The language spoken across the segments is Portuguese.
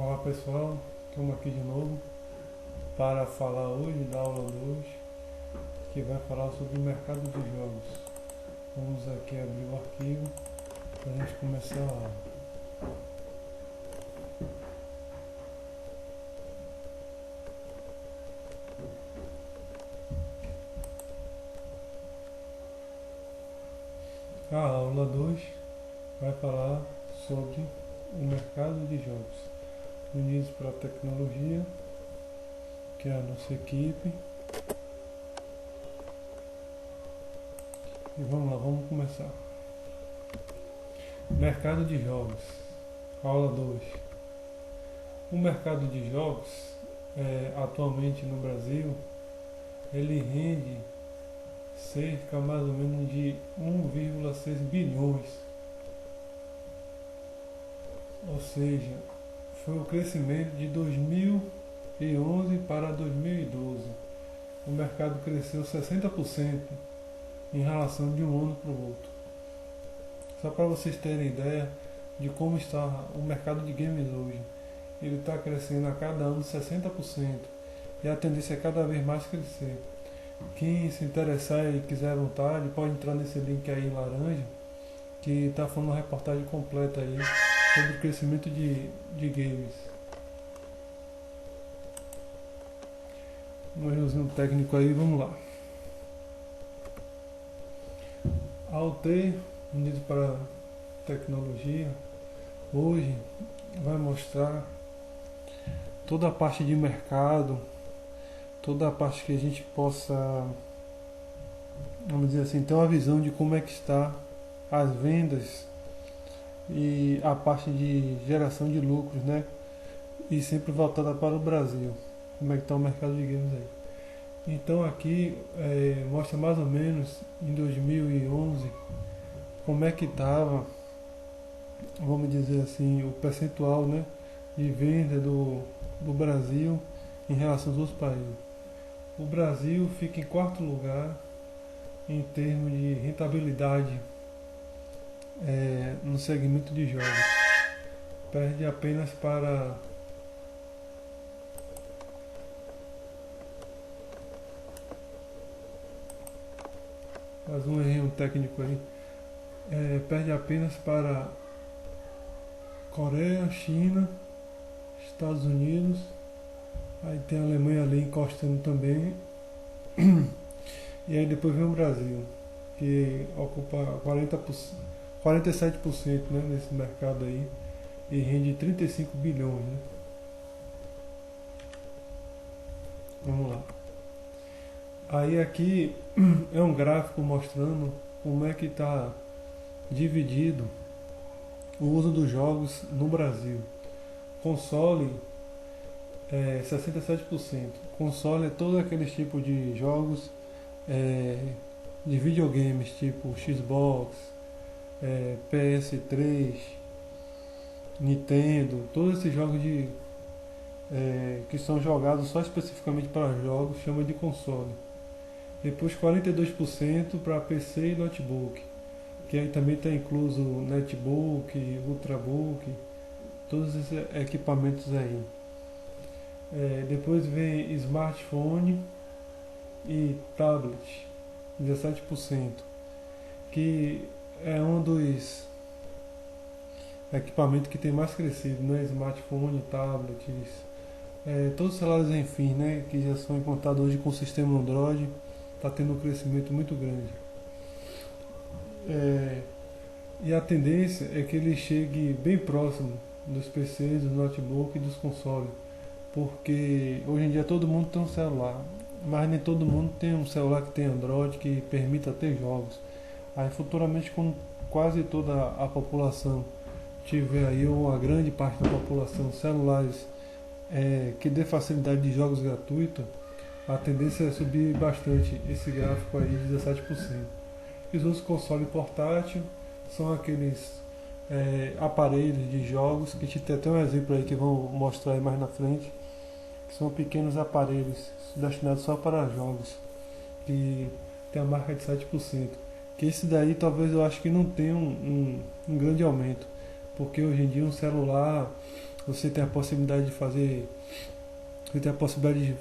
Olá pessoal, estamos aqui de novo para falar hoje da aula 2, que vai falar sobre o mercado de jogos. Vamos aqui abrir o arquivo para a gente começar a aula. A aula 2 vai falar sobre o mercado de jogos, unidos para a tecnologia, que é a nossa equipe. E vamos lá, vamos começar. Mercado de jogos, aula 2. O mercado de jogos, atualmente no Brasil, ele rende cerca mais ou menos de 1,6 bilhões. Ou seja, foi o crescimento de 2011 para 2012. O mercado cresceu 60% em relação de um ano para o outro. Só para vocês terem ideia de como está o mercado de games hoje. Ele está crescendo a cada ano 60% e a tendência é cada vez mais crescer. Quem se interessar e quiser à vontade, pode entrar nesse link aí em laranja, que está falando uma reportagem completa aí sobre o crescimento de games. Um errozinho técnico aí, vamos lá. A UT, unido para tecnologia, hoje vai mostrar toda a parte de mercado, toda a parte que a gente possa, vamos dizer assim, ter uma visão de como é que está as vendas e a parte de geração de lucros, né? E sempre voltada para o Brasil, como é que está o mercado de games aí. Então aqui mostra mais ou menos em 2011 como é que estava, vamos dizer assim, o percentual, né, de venda do Brasil em relação aos outros países. O Brasil fica em quarto lugar em termos de rentabilidade no segmento de jogos. Perde apenas para mais um erro técnico aí. Perde apenas para Coreia, China, Estados Unidos, aí tem a Alemanha ali encostando também, e aí depois vem o Brasil, que ocupa 47%, né, nesse mercado aí, e rende 35 bilhões. Né? Vamos lá. Aí aqui é um gráfico mostrando como é que está dividido o uso dos jogos no Brasil. Console 67%. Console é todo aquele tipo de jogos de videogames, tipo Xbox, PS3, Nintendo, todos esses jogos que são jogados só especificamente para jogos, chama de console. Depois 42% para PC e notebook, que aí também está incluso netbook, ultrabook, todos esses equipamentos aí. Depois vem smartphone e tablet, 17%, que é um dos equipamentos que tem mais crescido, né? Smartphone, tablets, todos os celulares, enfim, né? Que já são implantados hoje com o sistema Android, está tendo um crescimento muito grande. E a tendência é que ele chegue bem próximo dos PCs, dos notebooks e dos consoles, porque hoje em dia todo mundo tem um celular, mas nem todo mundo tem um celular que tem Android que permita ter jogos. Aí futuramente, quando quase toda a população tiver aí, ou a grande parte da população, celulares que dê facilidade de jogos gratuitos, a tendência é subir bastante esse gráfico aí de 17%. E os outros consoles portátil são aqueles aparelhos de jogos, que te tem até um exemplo aí que vão mostrar aí mais na frente, que são pequenos aparelhos destinados só para jogos, que tem a marca de 7%. Que esse daí talvez eu acho que não tenha um grande aumento, porque hoje em dia um celular você tem a possibilidade de fazer, você tem a possibilidade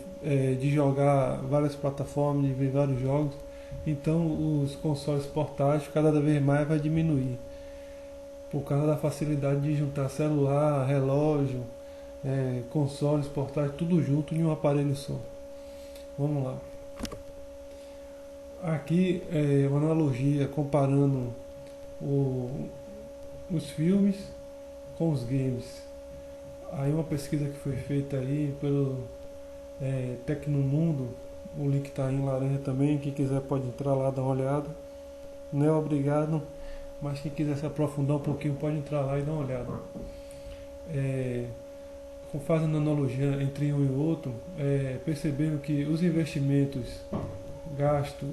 de jogar várias plataformas, de ver vários jogos. Então os consoles portáteis cada vez mais vai diminuir por causa da facilidade de juntar celular, relógio, consoles portáteis, tudo junto em um aparelho só. Vamos lá. Aqui é uma analogia comparando os filmes com os games. Aí uma pesquisa que foi feita aí pelo Tecnomundo, o link está em laranja também, quem quiser pode entrar lá dar uma olhada. Não é obrigado, mas quem quiser se aprofundar um pouquinho pode entrar lá e dar uma olhada. Fazendo analogia entre um e outro, percebendo que os investimentos gastos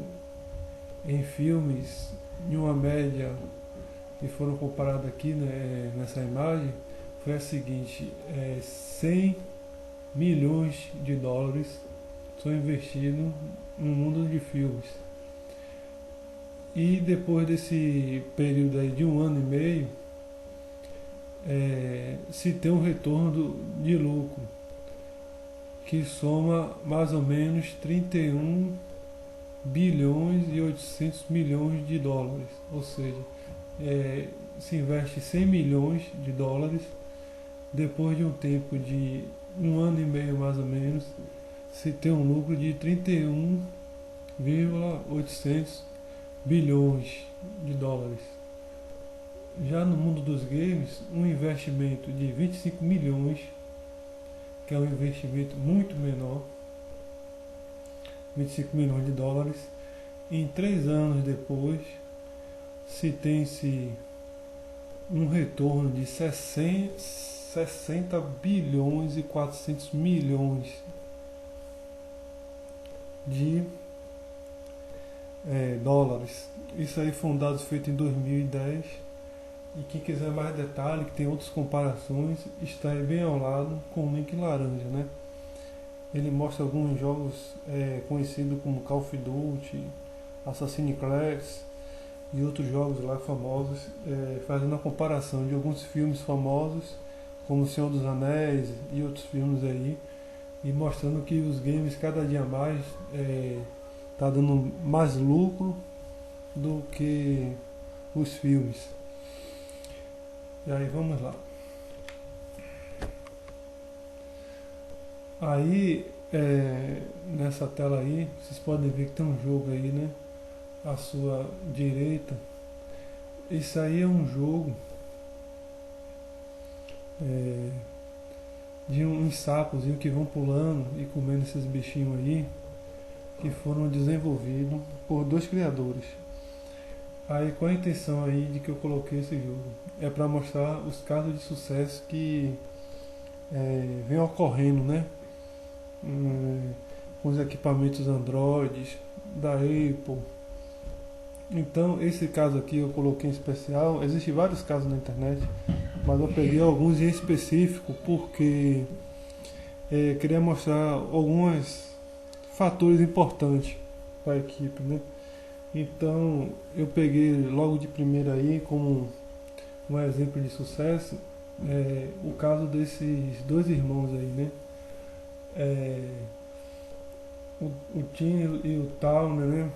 em filmes, em uma média que foram comparados aqui, né, nessa imagem, foi a seguinte: 100 milhões de dólares são investidos no mundo de filmes. E depois desse período aí de 1 ano e meio, se tem um retorno de lucro que soma mais ou menos 31 bilhões e 800 milhões de dólares. Ou seja, se investe 100 milhões de dólares, depois de um tempo de 1 ano e meio mais ou menos, se tem um lucro de 31,800 bilhões de dólares. Já no mundo dos games, um investimento de 25 milhões, que é um investimento muito menor, 25 milhões de dólares, em 3 anos depois, se tem-se um retorno de 60 bilhões e 400 milhões de dólares. Isso aí foram dados feitos em 2010. E quem quiser mais detalhe, que tem outras comparações, está aí bem ao lado com o link laranja, né? Ele mostra alguns jogos conhecidos como Call of Duty, Assassin's Creed e outros jogos lá famosos, fazendo a comparação de alguns filmes famosos, como O Senhor dos Anéis e outros filmes aí, e mostrando que os games cada dia mais tá dando mais lucro do que os filmes. E aí vamos lá. Aí nessa tela aí, vocês podem ver que tem um jogo aí, né? À sua direita. Esse aí é um jogo de uns sapozinhos que vão pulando e comendo esses bichinhos aí, que foram desenvolvidos por 2 criadores. Aí qual a intenção aí de que eu coloquei esse jogo? É para mostrar os casos de sucesso que vem ocorrendo, né? Com os equipamentos Android, da Apple. Então esse caso aqui eu coloquei em especial. Existem vários casos na internet, mas eu peguei alguns em específico porque queria mostrar alguns fatores importantes para a equipe, né? Então eu peguei logo de primeira aí como um exemplo de sucesso o caso desses 2 irmãos aí, né? O Tim e o Towner, né?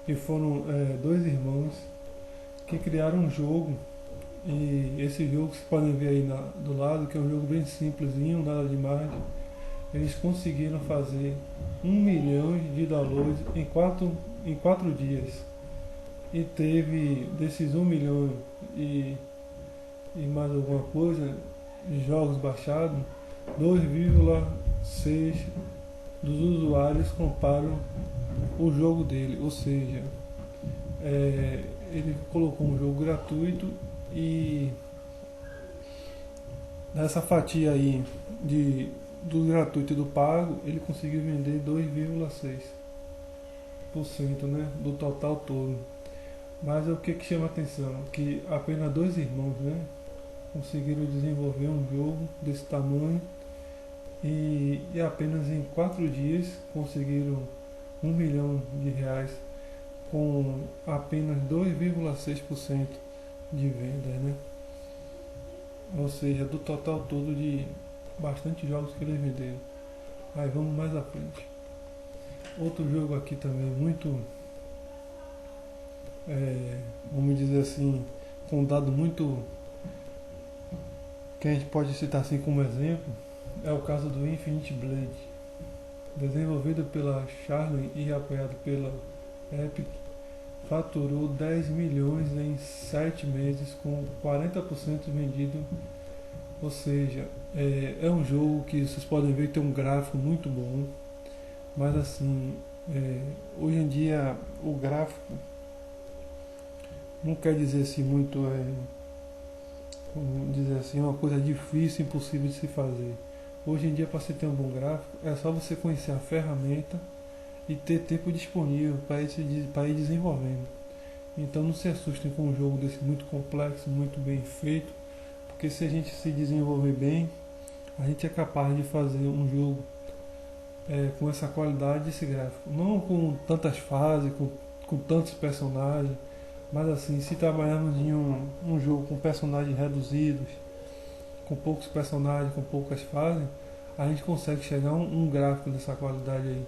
Que foram 2 irmãos que criaram um jogo, e esse jogo vocês podem ver aí do lado, que é um jogo bem simplesinho, nada demais. Eles conseguiram fazer 1 milhão de downloads em 4 dias, e teve desses 1 milhão e mais alguma coisa de jogos baixados, 2,6 dos usuários compraram o jogo dele. Ou seja, ele colocou um jogo gratuito, e nessa fatia aí do gratuito e do pago, ele conseguiu vender 2,6%, né, do total todo. Mas o que chama a atenção? Que apenas 2 irmãos, né, conseguiram desenvolver um jogo desse tamanho, e apenas em 4 dias conseguiram 1 milhão de reais com apenas 2,6% de vendas, né? ou seja, do total todo de bastante jogos que eles venderam. Aí vamos mais à frente. Outro jogo aqui também muito, vamos dizer assim, com um dado muito que a gente pode citar assim como exemplo, é o caso do Infinite Blade, desenvolvido pela Charlene e apoiado pela Epic, faturou 10 milhões em 7 meses com 40% vendido, ou seja, é um jogo que vocês podem ver que tem um gráfico muito bom, mas assim, hoje em dia o gráfico não quer dizer assim muito, vamos dizer assim, uma coisa difícil, impossível de se fazer. Hoje em dia, para você ter um bom gráfico, é só você conhecer a ferramenta e ter tempo disponível para ir desenvolvendo. Então não se assustem com um jogo desse muito complexo, muito bem feito, porque se a gente se desenvolver bem, a gente é capaz de fazer um jogo com essa qualidade desse gráfico. Não com tantas fases, com tantos personagens, mas assim, se trabalharmos em um jogo com personagens reduzidos, com poucos personagens, com poucas fases, a gente consegue chegar a um gráfico dessa qualidade aí.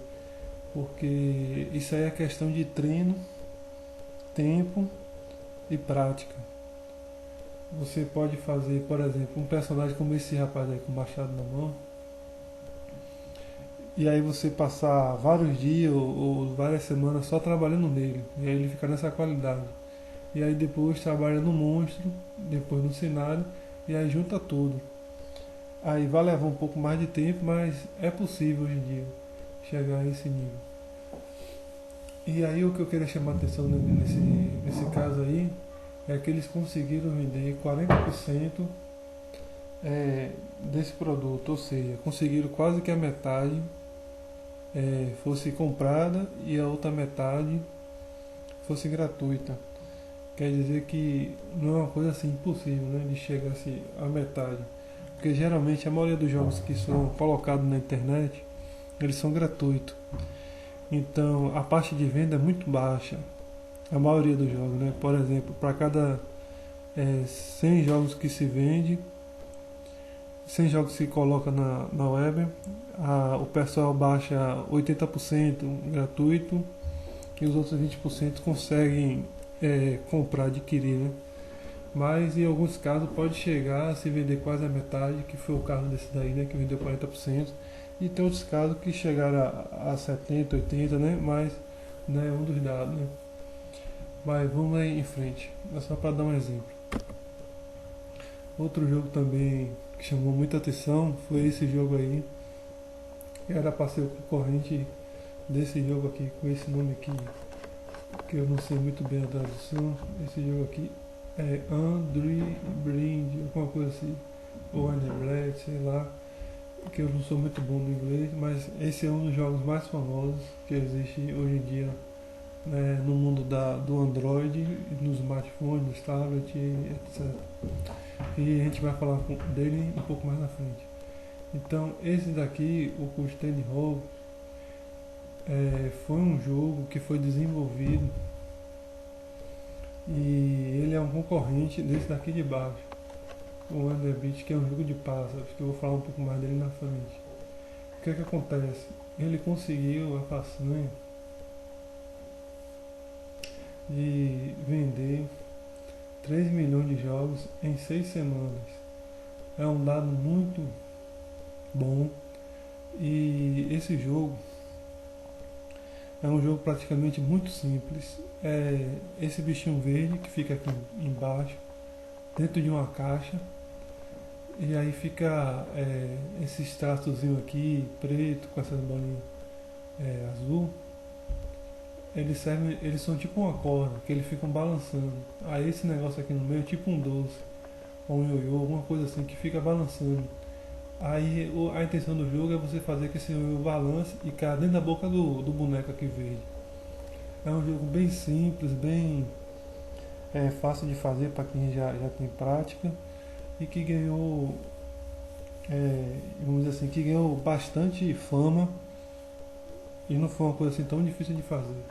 Porque isso aí é questão de treino, tempo e prática. Você pode fazer, por exemplo, um personagem como esse rapaz aí com o machado na mão, e aí você passar vários dias ou várias semanas só trabalhando nele, e aí ele fica nessa qualidade. E aí depois trabalha no monstro, depois no cenário, e aí junta tudo. Aí vai levar um pouco mais de tempo, mas é possível hoje em dia chegar a esse nível. E aí o que eu queria chamar a atenção nesse caso aí é que eles conseguiram vender 40% desse produto, ou seja, conseguiram quase que a metade fosse comprada e a outra metade fosse gratuita. Quer dizer que não é uma coisa assim impossível, né, de chegar assim, à metade. Porque geralmente a maioria dos jogos que são colocados na internet, eles são gratuitos. Então a parte de venda é muito baixa. A maioria dos jogos, né? Por exemplo, para cada 100 jogos que se vende, 100 jogos que se coloca na web, o pessoal baixa 80% gratuito e os outros 20% conseguem comprar, adquirir, né? Mas em alguns casos pode chegar a se vender quase a metade, que foi o caso desse daí, né? Que vendeu 40%. E tem outros casos que chegaram a 70, 80, né? Mas não é um dos dados, né? Mas vamos aí em frente, é só para dar um exemplo. Outro jogo também que chamou muita atenção foi esse jogo aí, que era para ser o concorrente desse jogo aqui, com esse nome aqui, que eu não sei muito bem a tradução. Esse jogo aqui é Blind, alguma coisa assim, ou Underblade, sei lá, que eu não sou muito bom no inglês, mas esse é um dos jogos mais famosos que existe hoje em dia, né, no mundo do Android, nos smartphones, nos tablets, etc. E a gente vai falar dele um pouco mais na frente. Então, esse daqui, o Stand Hold, foi um jogo que foi desenvolvido e ele é um concorrente desse daqui de baixo, o Underbeat, que é um jogo de pássaros, que eu vou falar um pouco mais dele na frente. O que é que acontece? Ele conseguiu a façanha de vender 3 milhões de jogos em 6 semanas. É um dado muito bom. E esse jogo é um jogo praticamente muito simples. É esse bichinho verde que fica aqui embaixo, dentro de uma caixa. E aí fica esses traçozinhos aqui, preto, com essas bolinhas azul. Eles são tipo uma corda, que eles ficam balançando. Aí esse negócio aqui no meio é tipo um doce, ou um ioiô, alguma coisa assim, que fica balançando. Aí a intenção do jogo é você fazer que esse ioiô balance e caia dentro da boca do boneco aqui verde. É um jogo bem simples, bem fácil de fazer para quem já tem prática, e que ganhou, vamos dizer assim, que ganhou bastante fama, e não foi uma coisa assim tão difícil de fazer.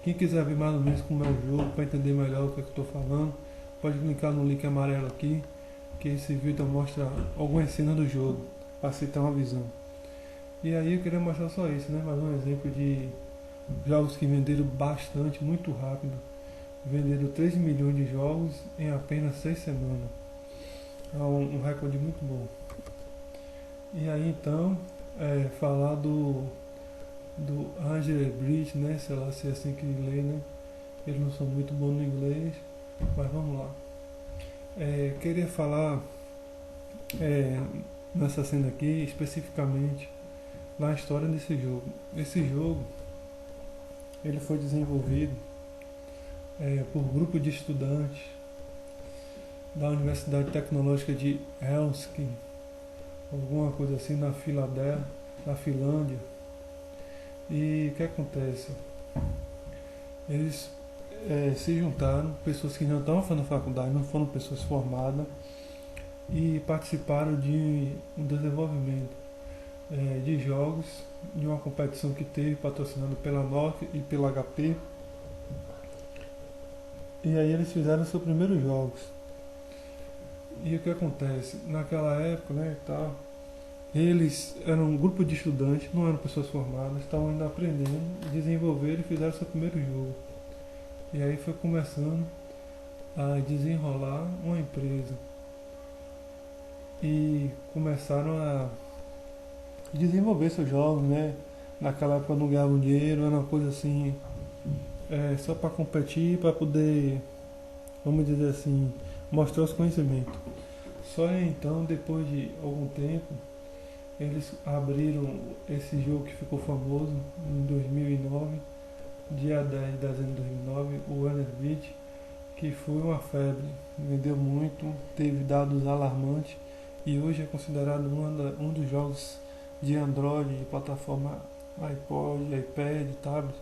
Quem quiser ver mais ou menos como é o jogo, para entender melhor o que eu estou falando, pode clicar no link amarelo aqui, que esse vídeo mostra algumas cenas do jogo, para você ter uma visão. E aí eu queria mostrar só isso, né? Mais um exemplo de jogos que venderam bastante, muito rápido. Venderam 3 milhões de jogos em apenas 6 semanas. É um recorde muito bom. E aí então, falar do Angel Bridge, né? Sei lá se é assim que lê, né? Eles não são muito bons no inglês, mas vamos lá. Queria falar nessa cena aqui, especificamente, na história desse jogo. Esse jogo, ele foi desenvolvido por um grupo de estudantes da Universidade Tecnológica de Helsinki, alguma coisa assim, na Finlândia. E o que acontece? Eles se juntaram, pessoas que já estavam fazendo faculdade, não foram pessoas formadas, e participaram de um desenvolvimento de jogos, de uma competição que teve, patrocinado pela Nokia e pela HP. E aí eles fizeram seus primeiros jogos. E o que acontece? Naquela época, né, eles eram um grupo de estudantes, não eram pessoas formadas, estavam ainda aprendendo, desenvolveram e fizeram seu primeiro jogo. E aí foi começando a desenrolar uma empresa. E começaram a desenvolver seus jogos, né? Naquela época não ganhavam dinheiro, era uma coisa assim, só para competir, para poder, vamos dizer assim, mostrar os conhecimentos. Só então, depois de algum tempo, eles abriram esse jogo que ficou famoso em 2009, dia 10 de dezembro de 2009, o Angel Bridge, que foi uma febre, vendeu muito, teve dados alarmantes e hoje é considerado um dos jogos de Android, de plataforma iPod, iPad, tablet,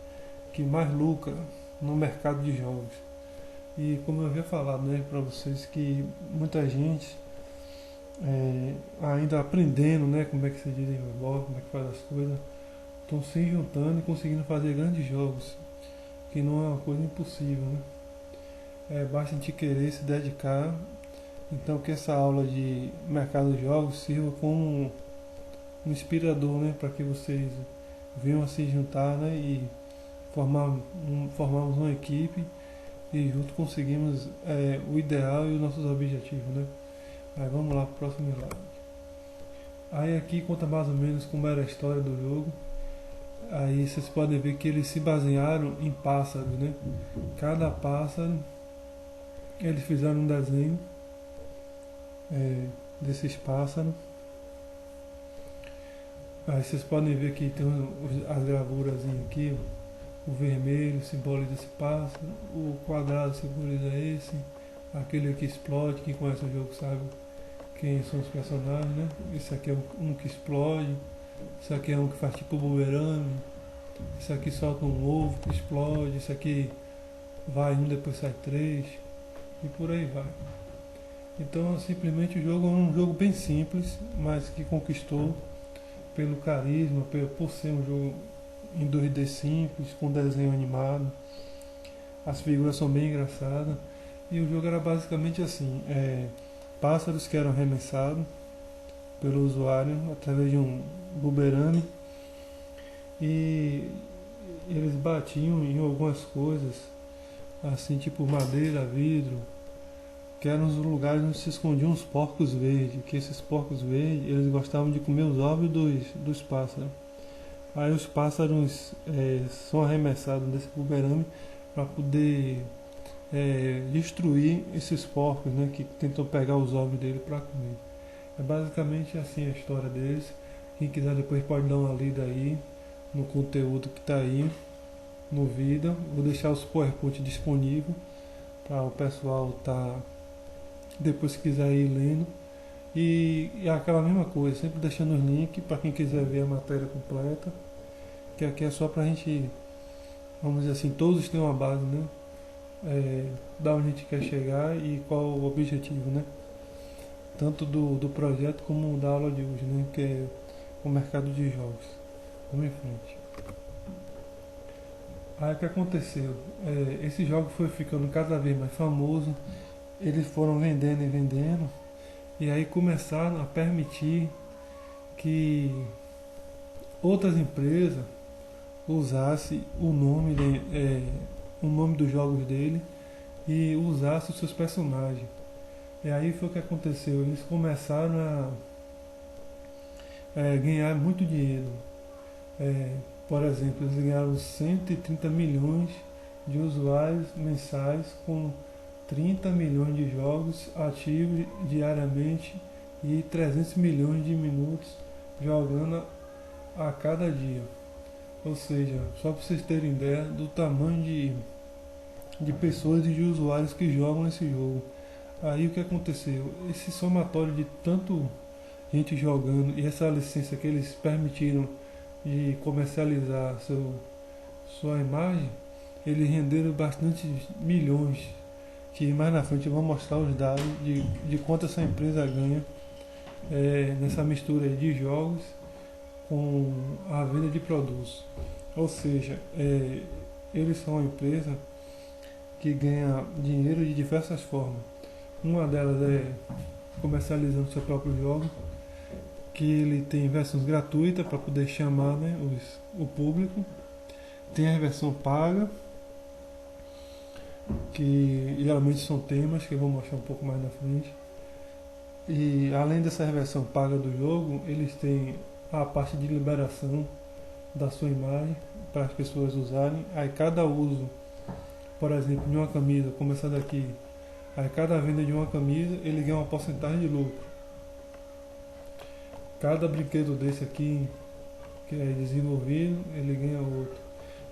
que mais lucra no mercado de jogos. E como eu havia falado, né, para vocês, que muita gente ainda aprendendo, né, como é que se desenvolve, como é que faz as coisas, estão se juntando e conseguindo fazer grandes jogos, que não é uma coisa impossível, né? Basta a gente querer se dedicar. Então que essa aula de mercado de jogos sirva como um inspirador, né, para que vocês venham a se juntar, né, e formarmos uma equipe e juntos conseguimos o ideal e os nossos objetivos, né? Aí vamos lá para o próximo slide. Aí aqui conta mais ou menos como era a história do jogo. Aí vocês podem ver que eles se basearam em pássaros, né? Cada pássaro, eles fizeram um desenho desses pássaros. Aí vocês podem ver que tem as gravuras aqui, o vermelho simboliza esse pássaro, o quadrado simboliza esse, aquele que explode, quem conhece o jogo sabe quem são os personagens, né? Esse aqui é um que explode, esse aqui é um que faz tipo bumerangue, esse aqui solta um ovo que explode, esse aqui vai um, depois sai três, e por aí vai. Então simplesmente o jogo é um jogo bem simples, mas que conquistou pelo carisma, por ser um jogo em 2D simples, com desenho animado. As figuras são bem engraçadas. E o jogo era basicamente assim, pássaros que eram arremessados pelo usuário através de um bumerangue, e eles batiam em algumas coisas, assim tipo madeira, vidro, que eram os lugares onde se escondiam os porcos verdes, que esses porcos verdes, eles gostavam de comer os ovos dos pássaros. Aí os pássaros são arremessados desse bumerangue para poder destruir esses porcos, né, que tentam pegar os ovos dele para comer. É basicamente assim a história deles. Quem quiser depois pode dar uma lida aí no conteúdo que está aí no vídeo. Vou deixar os PowerPoint disponível para o pessoal depois se quiser ir lendo. E aquela mesma coisa, sempre deixando os links para quem quiser ver a matéria completa, que aqui é só para a gente, vamos dizer assim, todos têm uma base, né? Da onde a gente quer chegar e qual o objetivo, né? Tanto do projeto como da aula de hoje, né? Que é o mercado de jogos. Vamos em frente. Aí o que aconteceu? Esse jogo foi ficando cada vez mais famoso, eles foram vendendo e vendendo, E aí começaram a permitir que outras empresas usassem o nome dos jogos dele e usassem os seus personagens. E aí foi o que aconteceu, eles começaram a ganhar muito dinheiro. Por exemplo, eles ganharam 130 milhões de usuários mensais com 30 milhões de jogos ativos diariamente e 300 milhões de minutos jogando a cada dia. Ou seja, só para vocês terem ideia do tamanho de pessoas e de usuários que jogam esse jogo. Aí o que aconteceu? Esse somatório de tanto gente jogando e essa licença que eles permitiram de comercializar sua imagem, eles renderam bastante milhões, que mais na frente eu vou mostrar os dados de quanto essa empresa ganha nessa mistura aí de jogos com a venda de produtos. Ou seja, eles são uma empresa que ganha dinheiro de diversas formas. Uma delas é comercializando seu próprio jogo, que ele tem versões gratuitas para poder chamar, né, o público. Tem a versão paga, que geralmente são temas que eu vou mostrar um pouco mais na frente. E além dessa versão paga do jogo, eles têm a parte de liberação da sua imagem para as pessoas usarem. Aí cada uso, por exemplo, de uma camisa, começando aqui, aí cada venda de uma camisa ele ganha uma porcentagem de lucro. Cada brinquedo desse aqui que é desenvolvido, ele ganha outro.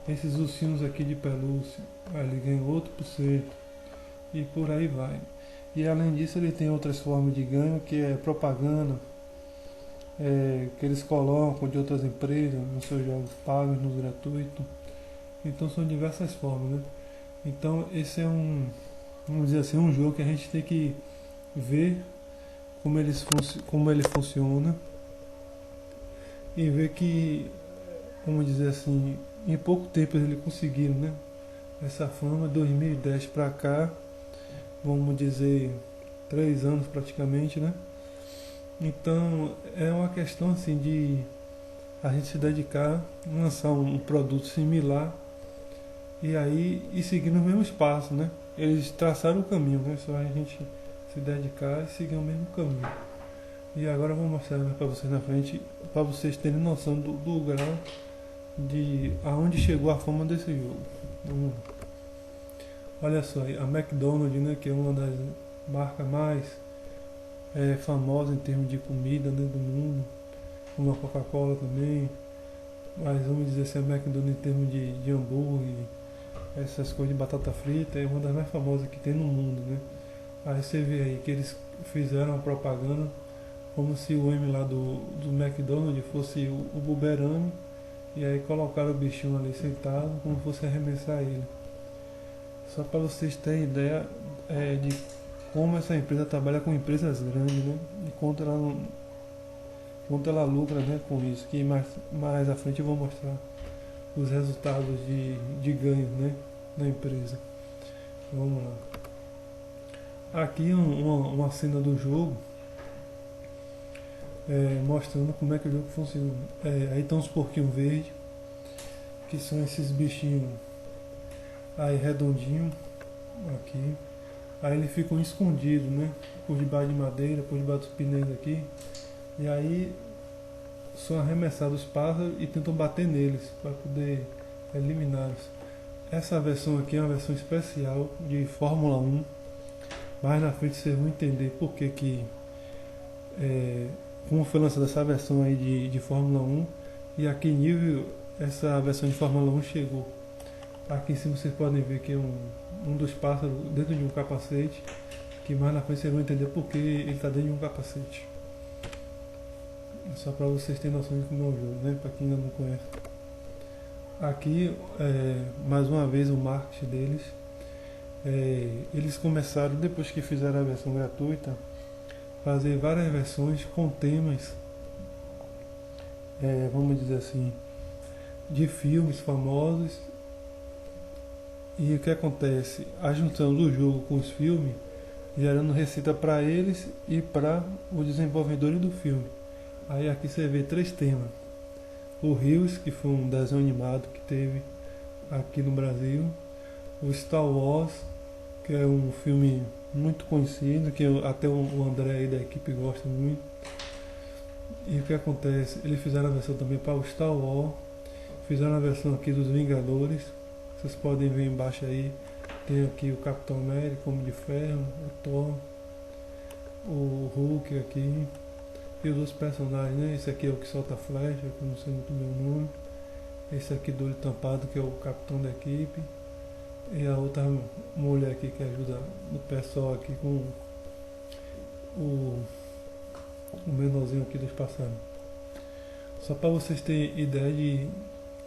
Esses ursinhos aqui de pelúcia, ele ganha outro por cento. E por aí vai. E além disso ele tem outras formas de ganho, que é propaganda, que eles colocam de outras empresas nos seus jogos pagos, nos gratuitos. Então são diversas formas, né? Então esse é vamos dizer assim, um jogo que a gente tem que ver como ele funciona e ver que, vamos dizer assim, em pouco tempo eles conseguiram, né, essa fama. 2010 para cá, vamos dizer 3 anos praticamente, né? Então é uma questão assim de a gente se dedicar, lançar um produto similar e aí ir seguindo o mesmo espaço, né? Eles traçaram o caminho, né? Só a gente se dedicar e seguir o mesmo caminho. E agora eu vou mostrar para vocês na frente, para vocês terem noção do grau de aonde chegou a fama desse jogo. Olha só, a McDonald's, né, que é uma das marcas mais famosas em termos de comida, né, do mundo, como a Coca-Cola também, mas vamos dizer assim, a McDonald's em termos de hambúrguer, essas coisas de batata frita, é uma das mais famosas que tem no mundo, né? Aí você vê aí que eles fizeram a propaganda como se o M lá do McDonald's fosse o Buberame, e aí colocaram o bichinho ali sentado como se fosse arremessar ele. Só para vocês terem ideia de como essa empresa trabalha com empresas grandes, né? E quanto ela lucra, né, com isso, que mais à frente eu vou mostrar os resultados de ganho, né, da empresa. Vamos lá. Aqui uma cena do jogo mostrando como é que o jogo funciona. Aí estão os porquinhos verdes, que são esses bichinhos aí redondinhos aqui. Aí eles ficam escondidos, né, por debaixo de madeira, por debaixo dos pneus aqui. E aí são arremessados os pássaros e tentam bater neles para poder eliminá-los. Essa versão aqui é uma versão especial de Fórmula 1. Mais na frente vocês vão entender por que como foi lançada essa versão aí de Fórmula 1 e a que nível essa versão de Fórmula 1 chegou. Aqui em cima vocês podem ver que é um dos pássaros dentro de um capacete, que mais na frente vocês vão entender por que ele está dentro de um capacete. Só para vocês terem noção de como é o jogo, né? Para quem ainda não conhece. Aqui, mais uma vez, o marketing deles. Eles começaram, depois que fizeram a versão gratuita, fazer várias versões com temas, vamos dizer assim, de filmes famosos. E o que acontece? A junção do jogo com os filmes gerando receita para eles e para os desenvolvedores do filme. Aí aqui você vê três temas. O Rios, que foi um desenho animado que teve aqui no Brasil. O Star Wars, que é um filme muito conhecido, que até o André aí da equipe gosta muito. E o que acontece? Eles fizeram a versão também para o Star Wars, fizeram a versão aqui dos Vingadores. Vocês podem ver embaixo aí, tem aqui o Capitão América, o Homem de Ferro, o Thor, o Hulk aqui, e os outros personagens, né? Esse aqui é o que solta a flecha, que eu não sei muito bem o nome. Esse aqui do olho tampado, que é o capitão da equipe. E a outra mulher aqui que ajuda o pessoal aqui com o menorzinho aqui dos passarinhos. Só para vocês terem ideia de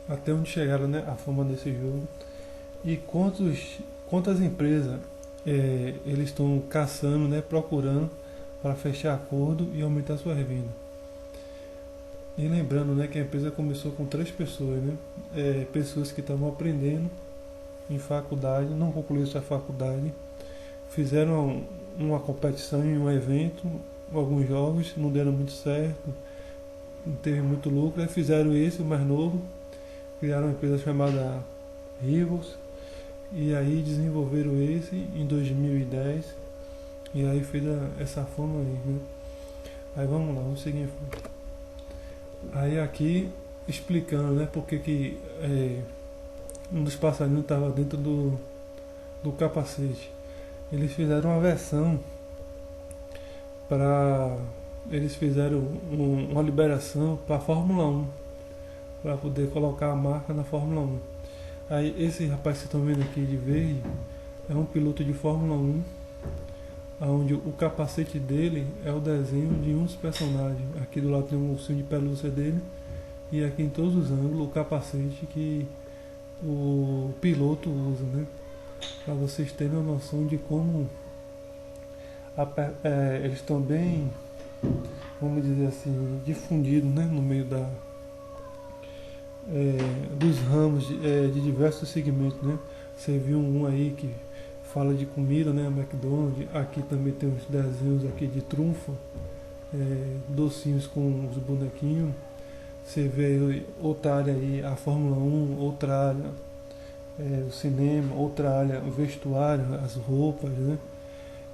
até onde chegaram, né, a fama desse jogo e quantas empresas eles estão caçando, né, procurando para fechar acordo e aumentar suas vendas. E lembrando, né, que a empresa começou com 3 pessoas, né, pessoas que estavam aprendendo em faculdade, não concluíram sua faculdade, fizeram uma competição em um evento, alguns jogos, não deram muito certo, não teve muito lucro, aí fizeram esse, o mais novo, criaram uma empresa chamada Rivals, e aí desenvolveram esse em 2010, e aí fez essa fama aí, né? Aí vamos lá, vamos seguir em frente. Aí aqui explicando, né, porque que um dos passarinhos estava dentro do capacete. Eles fizeram uma versão para. Eles fizeram uma liberação para a Fórmula 1, para poder colocar a marca na Fórmula 1. Aí esse rapaz que vocês estão vendo aqui de verde é um piloto de Fórmula 1, onde o capacete dele é o desenho de um dos personagens. Aqui do lado tem um ursinho de pelúcia dele, e aqui em todos os ângulos o capacete que o piloto usa, né? Para vocês terem uma noção de como eles estão bem, vamos dizer assim, difundidos, né, no meio dos ramos de diversos segmentos, né? Você viu um aí que fala de comida, né, McDonald's. Aqui também tem uns desenhos aqui de trunfo, docinhos com os bonequinhos. Você vê outra área aí, a Fórmula 1, outra área o cinema, outra área o vestuário, as roupas, né?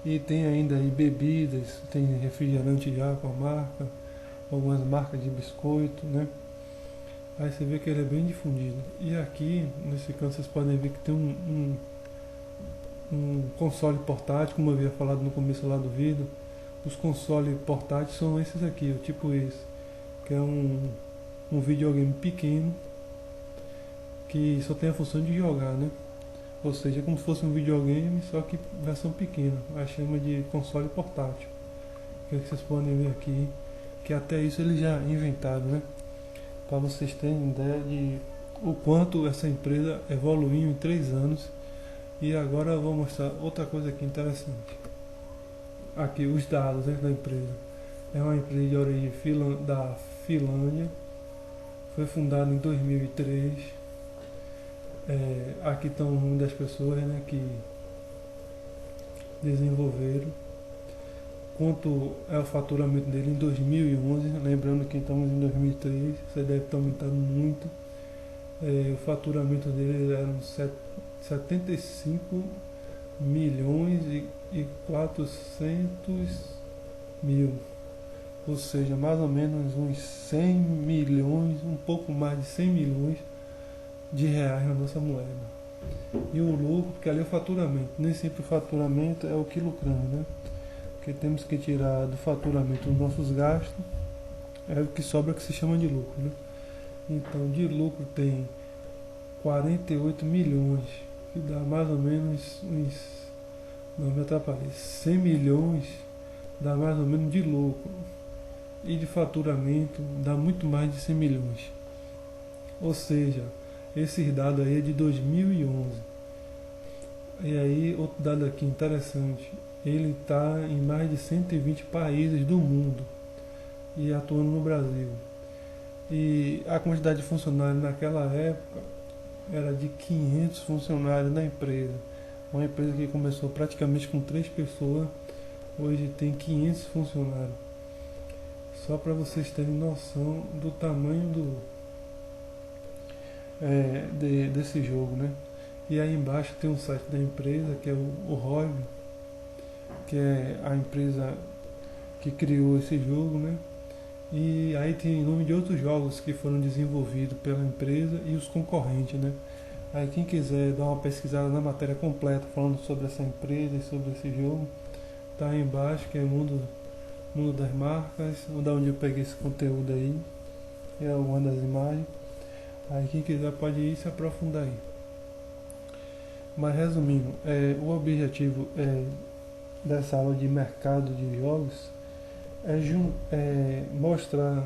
E tem ainda aí bebidas, tem refrigerante já com a marca, algumas marcas de biscoito, né? Aí você vê que ele é bem difundido. E aqui, nesse canto, vocês podem ver que tem um console portátil, como eu havia falado no começo lá do vídeo. Os consoles portáteis são esses aqui, tipo esse, que é um videogame pequeno que só tem a função de jogar, né? Ou seja, é como se fosse um videogame, só que versão pequena. A chama de console portátil. Que é que vocês podem ver aqui, que até isso eles já inventaram, né? Para vocês terem ideia de o quanto essa empresa evoluiu em 3 anos. E agora eu vou mostrar outra coisa aqui interessante. Aqui os dados, né, da empresa. É uma empresa de origem da Finlândia. Foi fundada em 2003. Aqui estão o nome das pessoas, né, que desenvolveram. Quanto é o faturamento dele em 2011, lembrando que estamos em 2003, você deve estar aumentando muito. O faturamento dele era 75 milhões e 400 mil, ou seja, mais ou menos uns 100 milhões, um pouco mais de 100 milhões de reais na nossa moeda. E o lucro, porque ali é o faturamento, nem sempre o faturamento é o que lucramos, né? Porque temos que tirar do faturamento os nossos gastos, é o que sobra que se chama de lucro, né? Então, de lucro tem 48 milhões, que dá mais ou menos uns, não me atrapalhe, 100 milhões dá mais ou menos de lucro. E de faturamento dá muito mais de 100 milhões. Ou seja, esse dado aí é de 2011. E aí, outro dado aqui interessante, ele está em mais de 120 países do mundo e atuando no Brasil. E a quantidade de funcionários naquela época era de 500 funcionários na empresa. Uma empresa que começou praticamente com 3 pessoas hoje tem 500 funcionários. Só para vocês terem noção do tamanho desse jogo, né? E aí embaixo tem um site da empresa, que é o ROIV, que é a empresa que criou esse jogo, né? E aí tem nome de outros jogos que foram desenvolvidos pela empresa e os concorrentes, né? Aí quem quiser dar uma pesquisada na matéria completa falando sobre essa empresa e sobre esse jogo, tá aí embaixo, que é Mundo das Marcas, da onde eu peguei esse conteúdo aí, é uma das imagens. Aí quem quiser pode ir se aprofundar aí. Mas resumindo, o objetivo dessa aula de mercado de jogos é mostrar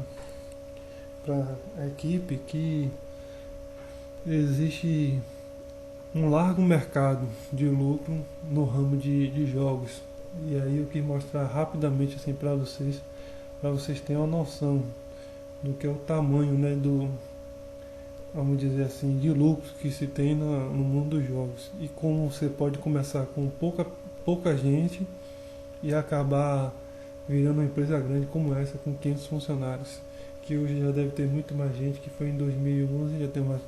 para a equipe que existe um largo mercado de lucro no ramo de jogos. E aí eu quis mostrar rapidamente assim para vocês terem uma noção do que é o tamanho, né, vamos dizer assim, de lucros que se tem no mundo dos jogos. E como você pode começar com pouca gente e acabar virando uma empresa grande como essa, com 500 funcionários, que hoje já deve ter muito mais gente, que foi em 2011, já tem mais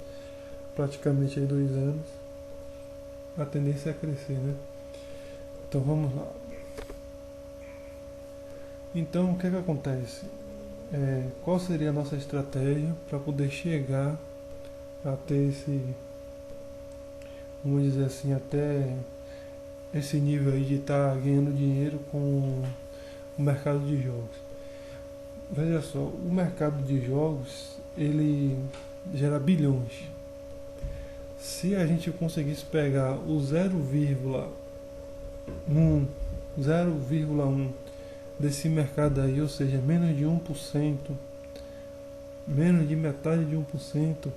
praticamente aí 2 anos. A tendência é crescer, né? Então vamos lá. Então o que acontece? Qual seria a nossa estratégia para poder chegar a ter vamos dizer assim, até esse nível aí de estar ganhando dinheiro com o mercado de jogos? Veja só, o mercado de jogos, ele gera bilhões. Se a gente conseguisse pegar o 0,1 desse mercado aí, ou seja, menos de 1%, menos de metade de 1%,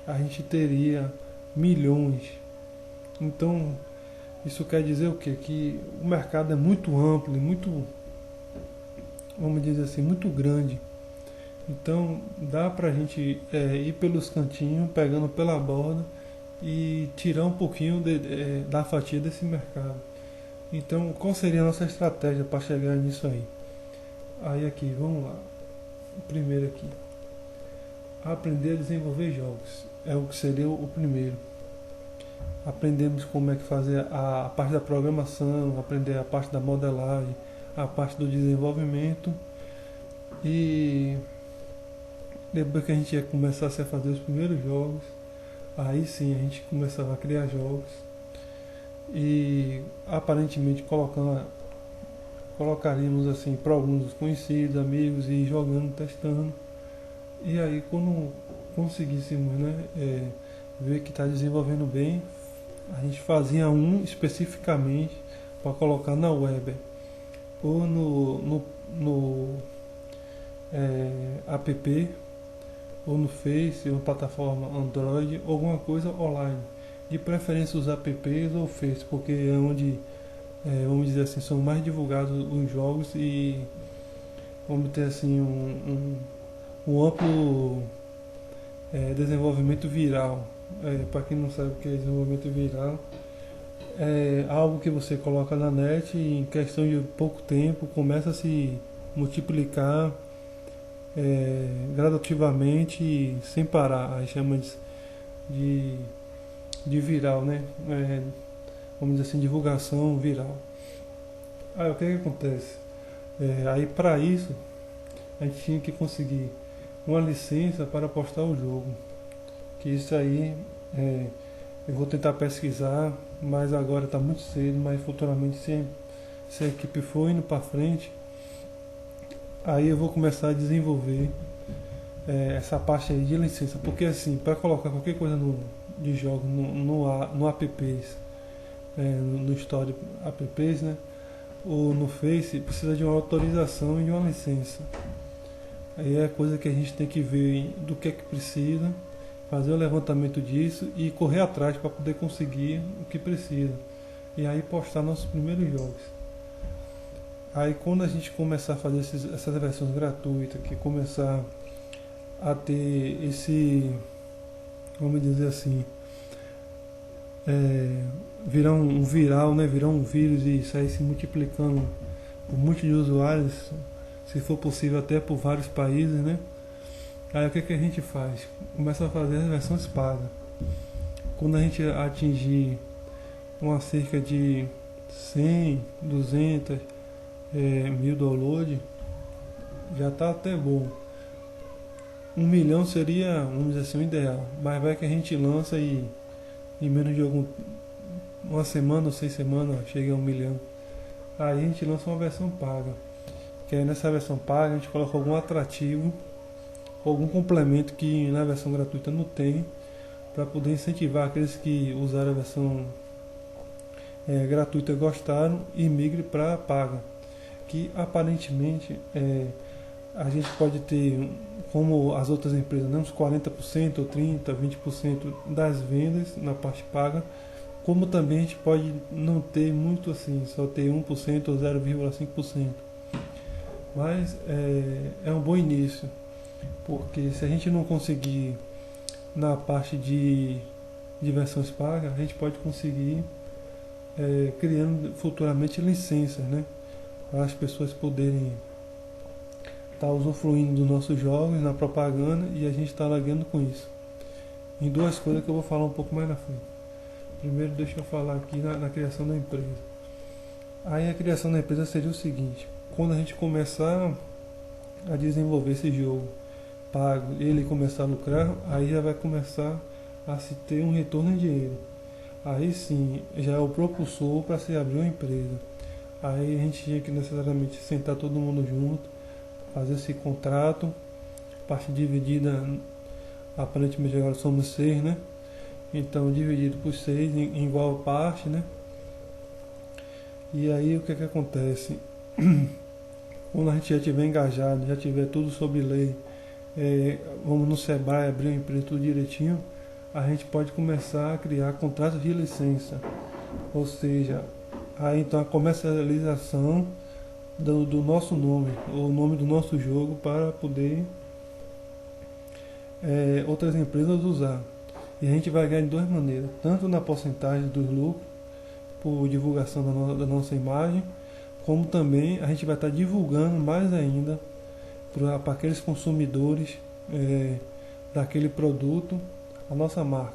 a gente teria milhões. Então, isso quer dizer o quê? Que o mercado é muito amplo e muito, vamos dizer assim, muito grande. Então, dá pra gente ir pelos cantinhos, pegando pela borda e tirar um pouquinho da fatia desse mercado. Então, qual seria a nossa estratégia para chegar nisso aí? Aí aqui, vamos lá. Primeiro aqui, aprender a desenvolver jogos. É o que seria o primeiro. Aprendemos como é que fazer a parte da programação, aprender a parte da modelagem, a parte do desenvolvimento. E depois que a gente ia começar a fazer os primeiros jogos, aí sim a gente começava a criar jogos e aparentemente colocaríamos assim para alguns conhecidos, amigos, e jogando, testando. E aí quando conseguíssemos, né, ver que está desenvolvendo bem, a gente fazia um especificamente para colocar na web ou no app, ou no Face, ou plataforma Android, alguma coisa online. De preferência os apps ou Face, porque é onde, vamos dizer assim, são mais divulgados os jogos e vamos ter assim um amplo desenvolvimento viral. Para quem não sabe o que é desenvolvimento viral, é algo que você coloca na net e em questão de pouco tempo começa a se multiplicar gradativamente sem parar. Aí chama de viral, né? Vamos dizer assim, divulgação viral. Aí o que acontece? Aí para isso a gente tinha que conseguir uma licença para postar o jogo. Que isso aí eu vou tentar pesquisar, mas agora está muito cedo, mas futuramente se a equipe for indo para frente, aí eu vou começar a desenvolver essa parte aí de licença, porque assim, para colocar qualquer coisa de jogo no apps, no Store apps, né, ou no Face, precisa de uma autorização e de uma licença. Aí é coisa que a gente tem que ver do que precisa, fazer o levantamento disso e correr atrás para poder conseguir o que precisa. E aí postar nossos primeiros jogos. Aí quando a gente começar a fazer essas versões gratuitas, que começar a ter vamos dizer assim, virar um viral, né, virar um vírus e sair se multiplicando por muitos de usuários, se for possível até por vários países, né? Aí o que a gente faz? Começa a fazer as versões pagas. Quando a gente atingir uma cerca de 100, 200, 1000 downloads, já está até bom. 1 milhão seria, vamos dizer assim, o ideal. Mas vai que a gente lança e em menos de uma semana ou 6 semanas chega a 1 milhão. Aí a gente lança uma versão paga. Que aí nessa versão paga a gente coloca algum atrativo, algum complemento que na versão gratuita não tem, para poder incentivar aqueles que usaram a versão gratuita, gostaram, e migre para paga. Que aparentemente a gente pode ter, como as outras empresas, né, uns 40% ou 30%, 20% das vendas na parte paga, como também a gente pode não ter muito assim, só ter 1% ou 0,5%. Mas é um bom início, porque se a gente não conseguir na parte de versões pagas, a gente pode conseguir criando futuramente licenças, né, para as pessoas poderem estar usufruindo dos nossos jogos na propaganda, e a gente está ganhando com isso. Em duas coisas que eu vou falar um pouco mais na frente. Primeiro, deixa eu falar aqui na criação da empresa. Aí a criação da empresa seria o seguinte: quando a gente começar a desenvolver esse jogo pago, ele começar a lucrar, aí já vai começar a se ter um retorno em dinheiro. Aí sim, já é o propulsor para se abrir uma empresa. Aí a gente tinha que necessariamente sentar todo mundo junto, fazer esse contrato, parte dividida, aparentemente agora somos 6, né? Então dividido por 6 em igual parte, né? E aí o que acontece? Quando a gente já estiver engajado, já tiver tudo sob lei, vamos no Sebrae abrir uma empresa tudo direitinho, a gente pode começar a criar contratos de licença. Ou seja, aí então a comercialização do nosso nome, o nome do nosso jogo, para poder outras empresas usar. E a gente vai ganhar de duas maneiras: tanto na porcentagem dos lucros por divulgação da nossa imagem, como também a gente vai estar divulgando mais ainda para aqueles consumidores daquele produto a nossa marca.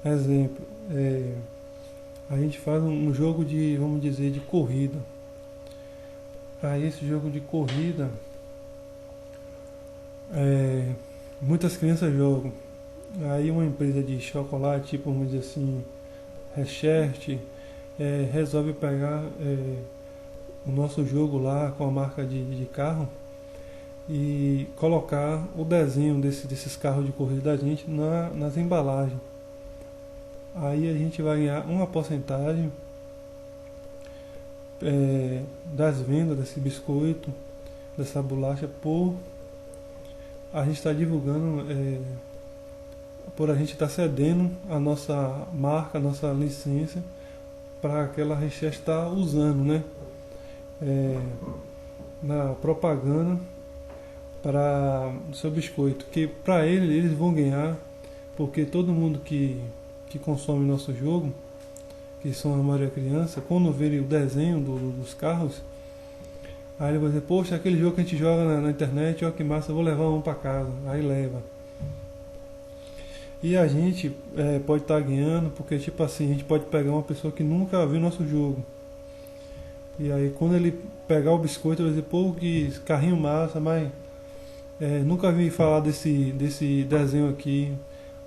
Exemplo, a gente faz um jogo de, vamos dizer, de corrida. Aí esse jogo de corrida, muitas crianças jogam. Aí uma empresa de chocolate, tipo, vamos dizer assim, Recherche, resolve pegar o nosso jogo lá com a marca de carro e colocar o desenho desses carros de corrida da gente nas embalagens. Aí a gente vai ganhar uma porcentagem das vendas desse biscoito, dessa bolacha, por a gente estar divulgando, por a gente estar cedendo a nossa marca, a nossa licença, para aquela Recherche estar usando, né, na propaganda para o seu biscoito, que para eles vão ganhar, porque todo mundo que consome nosso jogo, que são a maioria criança, quando verem o desenho dos carros, aí ele vai dizer: poxa, aquele jogo que a gente joga na internet, ó que massa, eu vou levar um para casa. Aí leva. E a gente pode estar ganhando, porque tipo assim, a gente pode pegar uma pessoa que nunca viu nosso jogo, e aí quando ele pegar o biscoito, ele vai dizer: pô, que carrinho massa, mas nunca vi falar desse desenho aqui.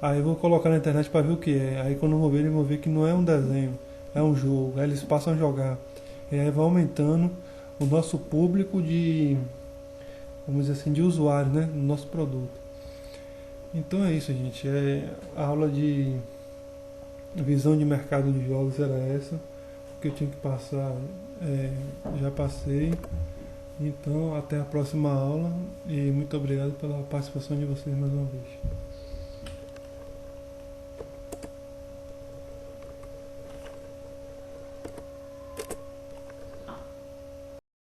Aí eu vou colocar na internet para ver o que é. Aí quando eu vou ver, eles vão ver que não é um desenho, é um jogo. Aí eles passam a jogar. E aí vai aumentando o nosso público de, vamos dizer assim, de usuários, né, no nosso produto. Então é isso, gente. A aula de visão de mercado de jogos era essa. O que eu tinha que passar, já passei. Então até a próxima aula, e muito obrigado pela participação de vocês mais uma vez.